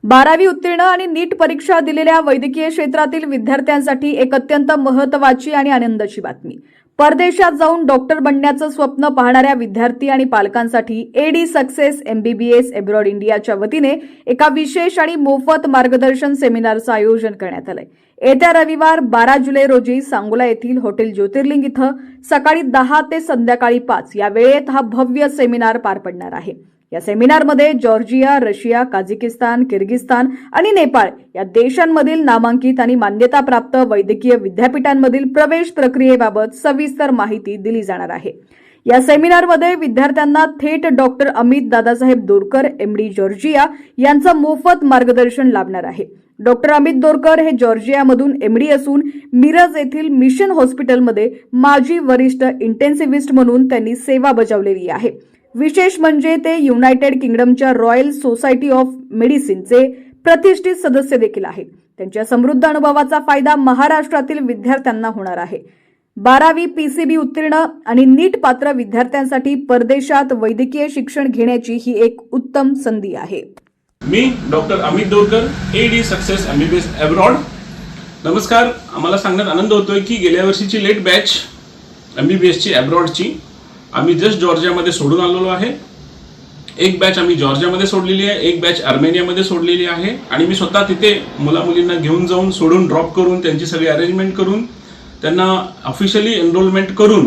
12वी उत्तीर्ण आणि नीट परीक्षा दिलेल्या वैद्यकीय क्षेत्रातील विद्यार्थ्यांसाठी एक अत्यंत महत्त्वाची आणि आनंदाची बातमी। परदेशात जाऊन डॉक्टर बनण्याचं स्वप्न पाहणाऱ्या विद्यार्थी आणि पालकांसाठी एडी सक्सेस एमबीबीएस अब्रॉड इंडियाच्या वतीने एका विशेष आणि मोफत मार्गदर्शन सेमिनारचं आयोजन करण्यात आलंय। येत्या रविवार 12 जुलै रोजी सांगोला येथील हॉटेल ज्योतिर्लिंग इथं सकाळी 10 ते संध्याकाळी 5 या वेळेत हा भव्य सेमिनार पार पडणार आहे। या सेमिनारमध्ये जॉर्जिया, रशिया, काझाकिस्तान, किर्गिस्तान आणि नेपाळ या देशांमधील नामांकित आणि मान्यताप्राप्त वैद्यकीय विद्यापीठांमधील प्रवेश प्रक्रियेबाबत सविस्तर माहिती दिली जाणार आहे। या सेमिनारमध्ये विद्यार्थ्यांना थेट doctor Amit Dadasaheb Dorkar MD Georgia यांचं मोफत मार्गदर्शन लाभणार आहे। डॉक्टर अमित दोरकर हे जॉर्जियामधून एमडी असून मिरज येथील मिशन हॉस्पिटलमध्ये माजी वरिष्ठ इंटेन्सिव्हिस्ट म्हणून त्यांनी सेवा बजावलेली आहे। विशेष म्हणजे ते युनायटेड किंगडमच्या रॉयल सोसायटी ऑफ मेडिसिनचे प्रतिष्ठित सदस्य देखील आहेत। त्यांच्या समृद्ध अनुभवाचा फायदा महाराष्ट्रातील विद्यार्थ्यांना होणार आहे। 12वी पीसीबी उत्तीर्ण आणि नीट पात्र विद्यार्थ्यांसाठी परदेशात वैद्यकीय शिक्षण घेण्याची ही एक उत्तम संधी आहे। मी doctor Amit Dorkar, AD success MBBS abroad. नमस्कार। आम्हाला सांगण्यात आनंद होतोय की गेल्या वर्षीची लेट बॅच एमबीबीएसची अब्रॉडची आम्ही जस्ट जॉर्जियामध्ये सोडून आलेलो आहे। एक बॅच आम्ही जॉर्जियामध्ये सोडलेली आहे, एक बॅच अर्मेनियामध्ये सोडलेली आहे आणि मी स्वतः तिथे मुला-मुलींना घेऊन जाऊन सोडून ड्रॉप करून त्यांची सगळी अरेंजमेंट करून त्यांना ऑफिशियली एनरोलमेंट करून,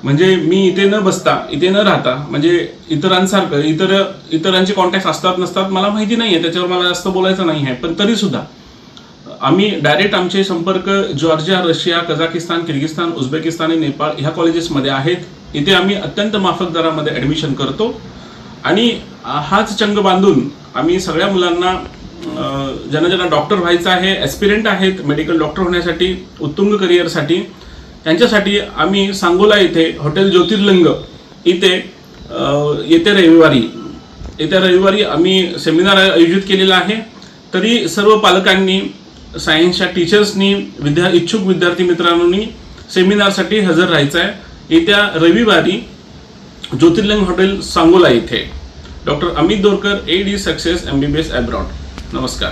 म्हणजे मी इथे न बसता इथे न राहता, म्हणजे इतरांसारखं इतरांचे कॉन्टॅक्ट असतात नसतात मला माहिती नाही आहे, त्याच्यावर मला जास्त बोलायचं नाही आहे, पण तरी सुद्धा आम्ही डायरेक्ट आमचे संपर्क Georgia, Russia, Kazakhstan, Kyrgyzstan, Uzbekistan आणि नेपाळ ह्या कॉलेजेसमध्ये आहेत। इथे आम्ही अत्यंत माफक दरामध्ये ॲडमिशन करतो आणि हाच चंग बांधून आम्ही सगळ्या मुलांना ज्यांना डॉक्टर व्हायचं आहे, ॲस्पिरंट आहेत मेडिकल डॉक्टर होण्यासाठी, उत्तुंग करिअरसाठी, त्यांच्यासाठी आम्ही सांगोला येथे हॉटेल ज्योतिर्लिंग इथे येत्या रविवारी आम्ही सेमिनार आयोजित केलेला आहे। तरी सर्व पालकांनी, सायन्सच्या टीचर्सनी, इच्छुक विद्यार्थी मित्रांनी सेमिनारसाठी हजर राहायचं आहे। येत्या रविवारी ज्योतिर्लिंग हॉटेल सांगोला येथे doctor Amit Dorkar, AD success MBBS abroad. नमस्कार।